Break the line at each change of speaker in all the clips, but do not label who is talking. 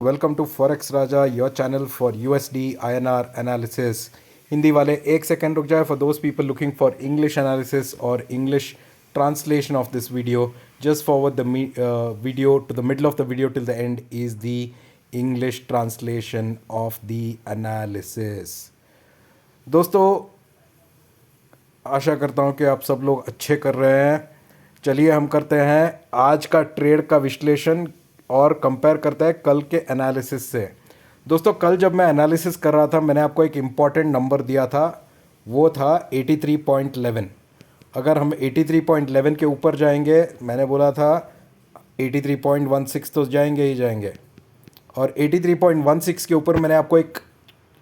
Welcome to forex Raja, your channel for USD INR analysis. Hindi वाले एक second रुक जाए for those people looking for English analysis और English translation of this video. Just forward the video to the middle of the video till the end is the English translation of the analysis. दोस्तों, आशा करता हूँ कि आप सब लोग अच्छे कर रहे हैं। चलिए हम करते हैं आज का ट्रेड का विश्लेषण और कंपेयर करते हैं कल के एनालिसिस से। दोस्तों, कल जब मैं एनालिसिस कर रहा था मैंने आपको एक इम्पॉर्टेंट नंबर दिया था, वो था 83.11। अगर हम 83.11 के ऊपर जाएंगे, मैंने बोला था 83.16 तो जाएंगे ही जाएंगे, और 83.16 के ऊपर मैंने आपको एक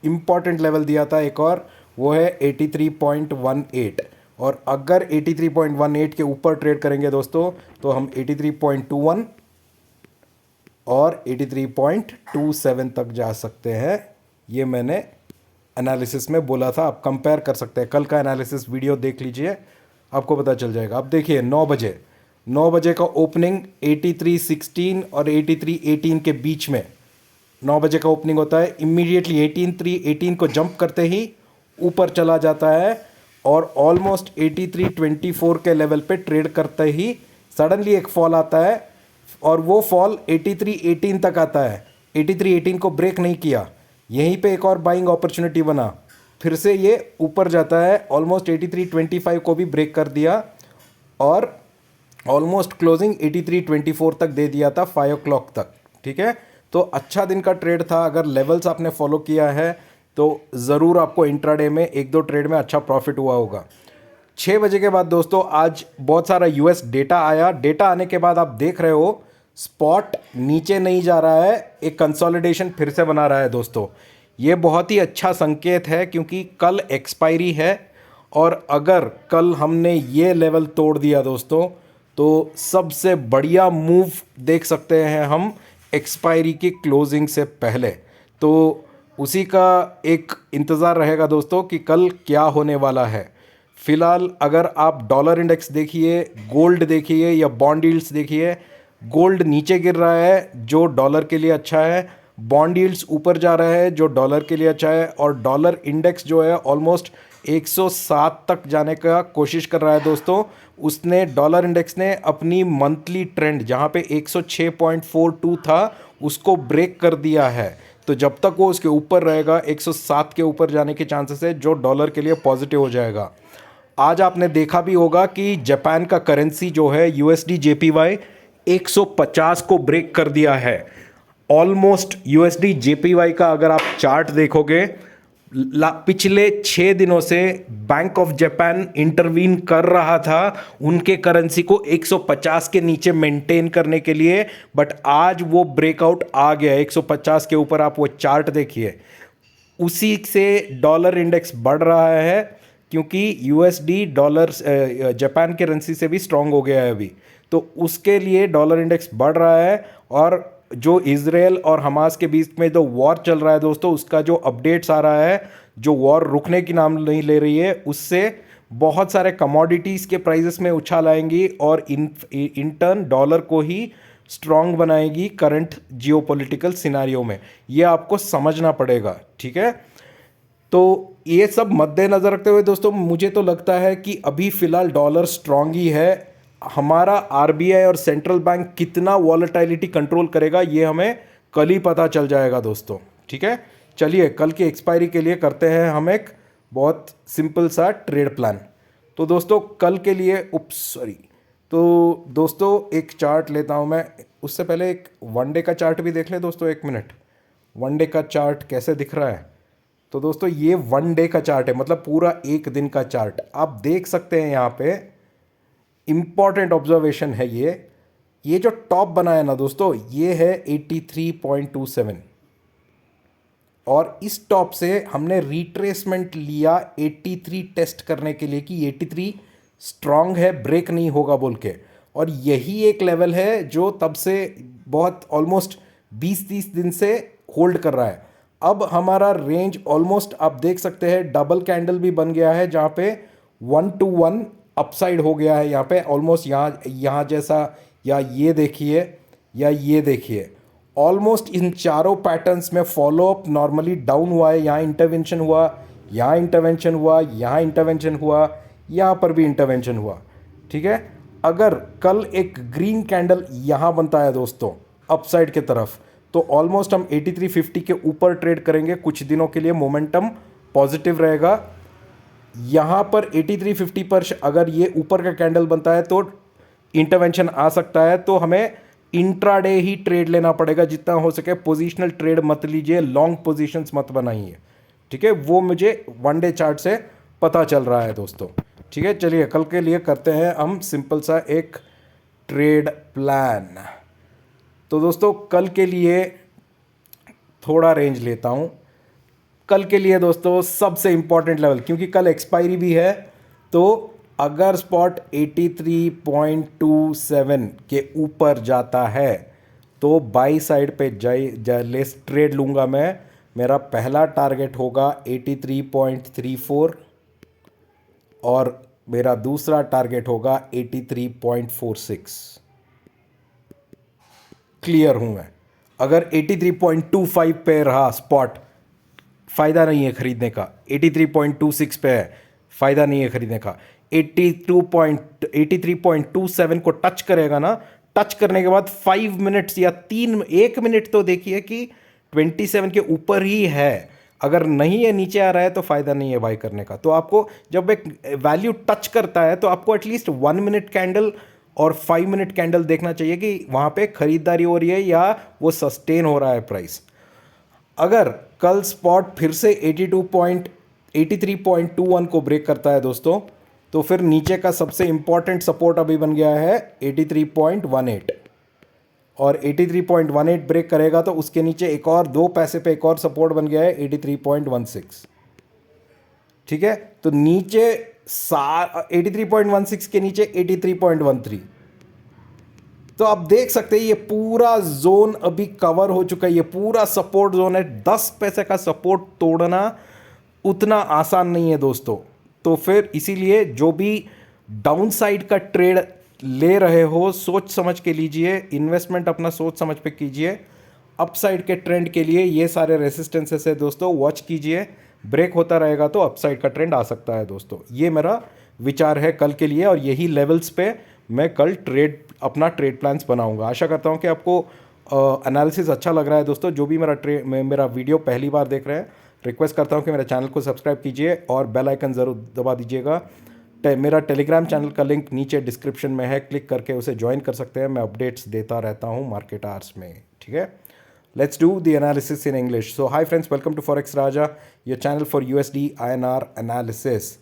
इम्पॉर्टेंट लेवल दिया था एक और, वो है 83.18। और अगर 83.18 के ऊपर ट्रेड करेंगे दोस्तों तो हम 83.21 और 83.27 तक जा सकते हैं। ये मैंने एनालिसिस में बोला था। आप कंपेयर कर सकते हैं, कल का एनालिसिस वीडियो देख लीजिए, आपको पता चल जाएगा। अब देखिए 9 बजे का ओपनिंग 83.16 और 83.18 के बीच में 9 बजे का ओपनिंग होता है। इमीडिएटली 18 को जंप करते ही ऊपर चला जाता है और ऑलमोस्ट 83.24 के लेवल पे ट्रेड करते ही सडनली एक फॉल आता है और वो फॉल 83.18 तक आता है। 83.18 को ब्रेक नहीं किया, यहीं पे एक और बाइंग अपॉर्चुनिटी बना, फिर से ये ऊपर जाता है, ऑलमोस्ट 83.25 को भी ब्रेक कर दिया और ऑलमोस्ट क्लोजिंग 83.24 तक दे दिया था 5 o'clock तक। ठीक है, तो अच्छा दिन का ट्रेड था। अगर लेवल्स आपने फॉलो किया है तो ज़रूर आपको इंट्राडे में एक दो ट्रेड में अच्छा प्रॉफिट हुआ होगा। 6 बजे के बाद दोस्तों आज बहुत सारा यूएस डेटा आया। डेटा आने के बाद आप देख रहे हो स्पॉट नीचे नहीं जा रहा है, एक कंसोलिडेशन फिर से बना रहा है दोस्तों। ये बहुत ही अच्छा संकेत है क्योंकि कल एक्सपायरी है और अगर कल हमने ये लेवल तोड़ दिया दोस्तों तो सबसे बढ़िया मूव देख सकते हैं हम एक्सपायरी की क्लोजिंग से पहले। तो उसी का एक इंतज़ार रहेगा दोस्तों कि कल क्या होने वाला है। फिलहाल अगर आप डॉलर इंडेक्स देखिए, गोल्ड देखिए या बॉन्ड यील्ड्स देखिए, गोल्ड नीचे गिर रहा है जो डॉलर के लिए अच्छा है, बॉन्ड यील्ड्स ऊपर जा रहा है जो डॉलर के लिए अच्छा है, और डॉलर इंडेक्स जो है ऑलमोस्ट 107 तक जाने का कोशिश कर रहा है दोस्तों। उसने डॉलर इंडेक्स ने अपनी मंथली ट्रेंड जहाँ पे 106.42 था उसको ब्रेक कर दिया है। तो जब तक वो उसके ऊपर रहेगा 107 के ऊपर जाने के चांसेस है जो डॉलर के लिए पॉजिटिव हो जाएगा। आज आपने देखा भी होगा कि जापान का करेंसी जो है USD JPY 150 को ब्रेक कर दिया है। ऑलमोस्ट USD JPY का अगर आप चार्ट देखोगे, पिछले 6 दिनों से बैंक ऑफ जापान इंटरवीन कर रहा था उनके करेंसी को 150 के नीचे मेंटेन करने के लिए, बट आज वो ब्रेकआउट आ गया 150 के ऊपर। आप वो चार्ट देखिए, उसी से डॉलर इंडेक्स बढ़ रहा है क्योंकि USD डॉलर जापान करेंसी से भी स्ट्रांग हो गया है अभी, तो उसके लिए डॉलर इंडेक्स बढ़ रहा है। और जो इजराइल और हमास के बीच में जो वॉर चल रहा है दोस्तों, उसका जो अपडेट्स आ रहा है, जो वॉर रुकने की नाम नहीं ले रही है, उससे बहुत सारे कमोडिटीज़ के प्राइसेस में उछाल आएंगी और इन टर्न डॉलर को ही स्ट्रांग बनाएगी करंट जियोपॉलिटिकल सिनारियो में। ये आपको समझना पड़ेगा। ठीक है, तो ये सब मद्देनज़र रखते हुए दोस्तों मुझे तो लगता है कि अभी फ़िलहाल डॉलर स्ट्रांग ही है। हमारा RBI और सेंट्रल बैंक कितना वॉलेटिलिटी कंट्रोल करेगा ये हमें कल ही पता चल जाएगा दोस्तों। ठीक है, चलिए कल की एक्सपायरी के लिए करते हैं हम एक बहुत सिंपल सा ट्रेड प्लान। तो दोस्तों कल के लिए तो दोस्तों एक चार्ट लेता हूं मैं। उससे पहले एक वनडे का चार्ट भी देख ले दोस्तों, 1 मिनट। वनडे का चार्ट कैसे दिख रहा है? तो दोस्तों ये 1 डे का चार्ट है, मतलब पूरा एक दिन का चार्ट। आप देख सकते हैं यहाँ पे इंपॉर्टेंट ऑब्जर्वेशन है ये जो टॉप बना है ना दोस्तों, ये है 83.27 और इस टॉप से हमने रिट्रेसमेंट लिया 83 टेस्ट करने के लिए कि 83 स्ट्रांग है, ब्रेक नहीं होगा बोल के। और यही एक लेवल है जो तब से बहुत ऑलमोस्ट 20-30 दिन से होल्ड कर रहा है। अब हमारा रेंज ऑलमोस्ट आप देख सकते हैं डबल कैंडल भी बन गया है जहाँ पे 1 to 1 अपसाइड हो गया है यहाँ पे ऑलमोस्ट, यहाँ जैसा, या ये देखिए या ये देखिए, ऑलमोस्ट इन चारों पैटर्न्स में फॉलोअप नॉर्मली डाउन हुआ है, यहाँ इंटरवेंशन हुआ, यहाँ इंटरवेंशन हुआ, यहाँ इंटरवेंशन हुआ, यहाँ पर भी इंटरवेंशन हुआ। ठीक है, अगर कल एक ग्रीन कैंडल यहाँ बनता है दोस्तों अपसाइड के तरफ, तो ऑलमोस्ट हम 8350 के ऊपर ट्रेड करेंगे कुछ दिनों के लिए, मोमेंटम पॉजिटिव रहेगा। यहाँ पर 8350 पर अगर ये ऊपर का कैंडल बनता है तो इंटरवेंशन आ सकता है, तो हमें इंट्राडे ही ट्रेड लेना पड़ेगा जितना हो सके। पोजीशनल ट्रेड मत लीजिए, लॉन्ग पोजीशंस मत बनाइए। ठीक है, वो मुझे वन डे चार्ट से पता चल रहा है दोस्तों। ठीक है, चलिए कल के लिए करते हैं हम सिंपल सा एक ट्रेड प्लान। तो दोस्तों कल के लिए थोड़ा रेंज लेता हूं। कल के लिए दोस्तों सबसे इंपॉर्टेंट लेवल, क्योंकि कल एक्सपायरी भी है, तो अगर स्पॉट 83.27 के ऊपर जाता है तो बाई साइड पे लेस ट्रेड लूँगा मैं। मेरा पहला टारगेट होगा 83.34 और मेरा दूसरा टारगेट होगा 83.46। क्लियर हूँ मैं? अगर 83.25 पे रहा स्पॉट, फ़ायदा नहीं है खरीदने का। 83.26 पे है, फ़ायदा नहीं है खरीदने का। 83.27 को टच करेगा ना, टच करने के बाद 5 मिनट्स या 1 मिनट तो देखिए कि 27 के ऊपर ही है। अगर नहीं है, नीचे आ रहा है, तो फ़ायदा नहीं है बाई करने का। तो आपको जब एक वैल्यू टच करता है तो आपको एटलीस्ट 1 मिनट कैंडल और 5 मिनट कैंडल देखना चाहिए कि वहाँ पे खरीदारी हो रही है या वो सस्टेन हो रहा है प्राइस। अगर कल स्पॉट फिर से 83.21 को ब्रेक करता है दोस्तों, तो फिर नीचे का सबसे इंपॉर्टेंट सपोर्ट अभी बन गया है 83.18, और 83.18 ब्रेक करेगा तो उसके नीचे एक और 2 पैसे पे एक और सपोर्ट बन गया है 83.16। ठीक है, तो नीचे 83.16 के नीचे 83.13। तो आप देख सकते हैं ये पूरा जोन अभी कवर हो चुका है, ये पूरा सपोर्ट जोन है। 10 पैसे का सपोर्ट तोड़ना उतना आसान नहीं है दोस्तों। तो फिर इसीलिए जो भी डाउन साइड का ट्रेड ले रहे हो सोच समझ के लीजिए, इन्वेस्टमेंट अपना सोच समझ पे कीजिए। अपसाइड के ट्रेंड के लिए ये सारे रेसिस्टेंसेस है दोस्तों, वॉच कीजिए। ब्रेक होता रहेगा तो अपसाइड का ट्रेंड आ सकता है दोस्तों। ये मेरा विचार है कल के लिए, और यही लेवल्स पे मैं कल अपना ट्रेड प्लान्स बनाऊंगा। आशा करता हूँ कि आपको एनालिसिस अच्छा लग रहा है दोस्तों। जो भी मेरा वीडियो पहली बार देख रहे हैं, रिक्वेस्ट करता हूँ कि मेरे चैनल को सब्सक्राइब कीजिए और बेल आइकन ज़रूर दबा दीजिएगा। मेरा टेलीग्राम चैनल का लिंक नीचे डिस्क्रिप्शन में है, क्लिक करके उसे ज्वाइन कर सकते हैं। मैं अपडेट्स देता रहता हूँ मार्केट आवर्स में। ठीक है, let's do the analysis in English. So hi friends, welcome to forex Raja, your channel for USD INR analysis.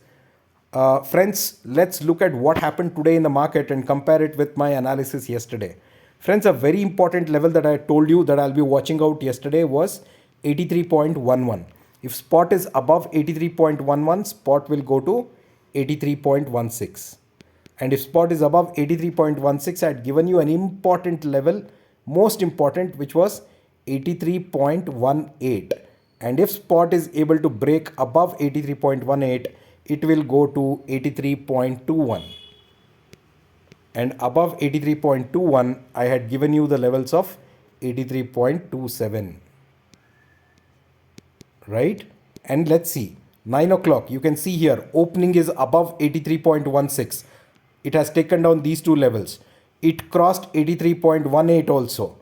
Friends, let's look at what happened today in the market and compare it with my analysis yesterday. Friends, a very important level that I told you that I'll be watching out yesterday was 83.11. If spot is above 83.11, spot will go to 83.16. And if spot is above 83.16, I had given you an important level, most important, which was 83.18. And if spot is able to break above 83.18, it will go to 83.21. And above 83.21, I had given you the levels of 83.27. Right? And let's see. 9 o'clock, you can see here, opening is above 83.16. It has taken down these two levels. It crossed 83.18 also.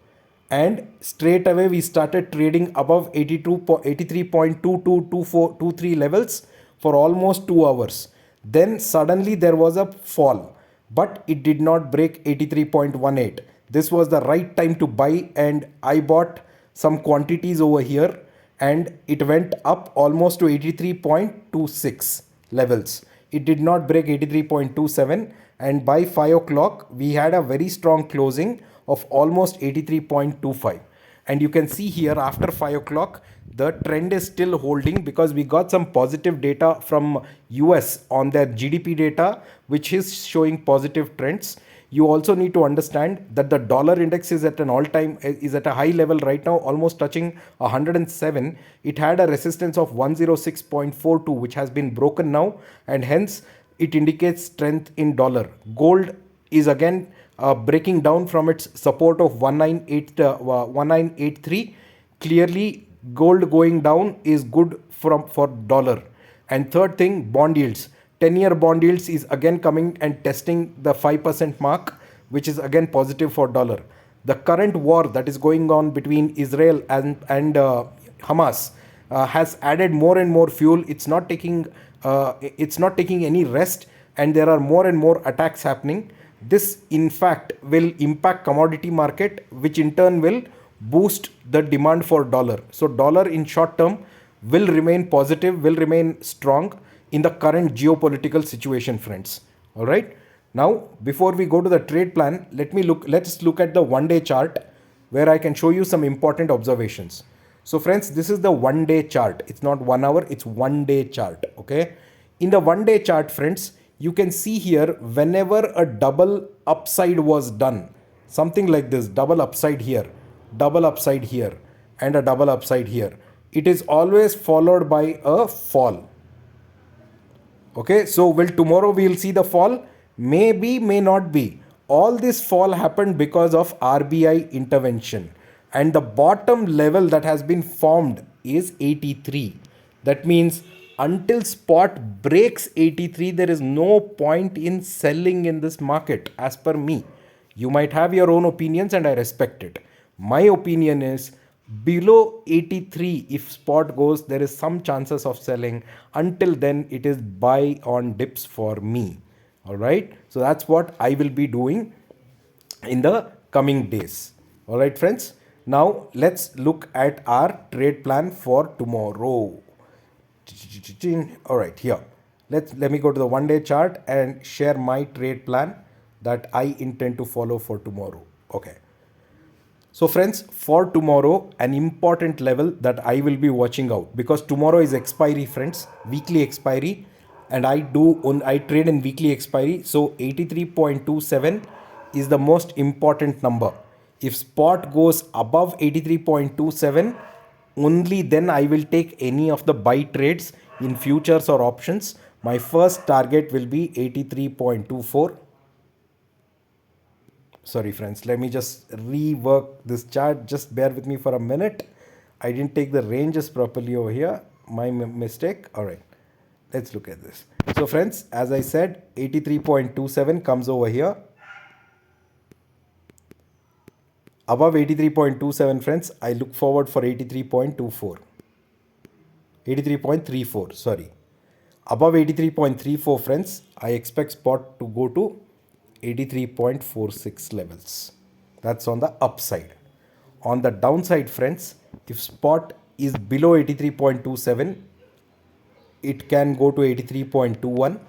And straight away, we started trading above 83.2223 levels for almost 2 hours. Then suddenly there was a fall, but it did not break 83.18. This was the right time to buy, and I bought some quantities over here, and it went up almost to 83.26 levels. It did not break 83.27, and by 5 o'clock we had a very strong closing of almost 83.25. And you can see here after 5 o'clock the trend is still holding, because we got some positive data from US on their GDP data, which is showing positive trends. You also need to understand that the dollar index is at an is at a high level right now, almost touching 107. It had a resistance of 106.42, which has been broken now, and hence it indicates strength in dollar. Gold is again breaking down from its support of 1983. Clearly, gold going down is good for dollar. And third thing, bond yields. 10-year bond yields is again coming and testing the 5% mark, which is again positive for dollar. The current war that is going on between Israel and Hamas has added more and more fuel. It's not taking any rest, and there are more and more attacks happening. This, in fact, will impact commodity market, which in turn will boost the demand for dollar. So dollar in short term will remain positive, will remain strong in the current geopolitical situation, friends. All right. Now, before we go to the trade plan, let's look at the 1-day chart, where I can show you some important observations. So friends, this is the 1-day chart. It's not 1 hour, it's 1-day chart. Okay. In the 1-day chart, friends, you can see here whenever a double upside was done, something like this, double upside here, and a double upside here, it is always followed by a fall. Okay, so will tomorrow we'll see the fall? Maybe, may not be. All this fall happened because of RBI intervention. And the bottom level that has been formed is 83. That means until spot breaks 83, there is no point in selling in this market, as per me. You might have your own opinions and I respect it. My opinion is below 83, if spot goes, there is some chances of selling. Until then, it is buy on dips for me. All right. So that's what I will be doing in the coming days. All right, friends. Now let's look at our trade plan for tomorrow. All right, here. Let me go to the 1-day chart and share my trade plan that I intend to follow for tomorrow. Okay. So friends, for tomorrow, an important level that I will be watching out, because tomorrow is expiry, friends, weekly expiry, and I trade in weekly expiry. So 83.27 is the most important number. If spot goes above 83.27, only then I will take any of the buy trades in futures or options. My first target will be 83.24. Sorry friends, let me just rework this chart. Just bear with me for a minute. I didn't take the ranges properly over here. My mistake. All right, let's look at this. So friends, as I said, 83.27 comes over here. Above 83.27, friends, I look forward for 83.24. 83.34, sorry. Above 83.34, friends, I expect spot to go to 83.46 levels. That's on the upside. On the downside, friends, if spot is below 83.27, it can go to 83.21.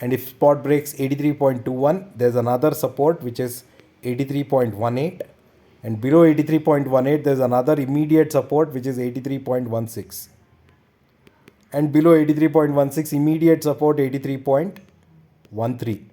And if spot breaks 83.21, there's another support which is 83.18. And below 83.18, there's another immediate support which is 83.16. And below 83.16, immediate support 83.13.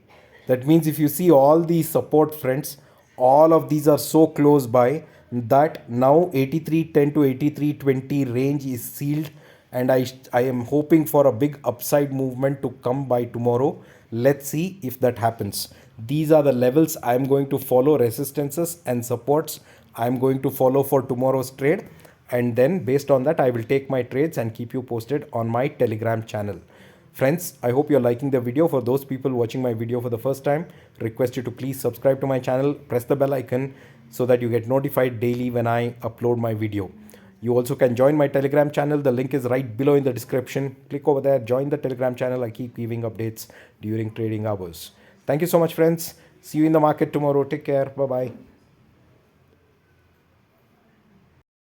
That means if you see all these support, friends, all of these are so close by that now 83.10 to 83.20 range is sealed, and I am hoping for a big upside movement to come by tomorrow. Let's see if that happens. These are the levels I am going to follow, resistances and supports I am going to follow for tomorrow's trade, and then based on that I will take my trades and keep you posted on my Telegram channel. Friends, I hope you're liking the video. For those people watching my video for the first time, request you to please subscribe to my channel, press the bell icon so that you get notified daily when I upload my video. You also can join my Telegram channel. The link is right below in the description. Click over there, join the Telegram channel. I keep giving updates during trading hours. Thank you so much, friends. See you in the market tomorrow. Take care. Bye-bye.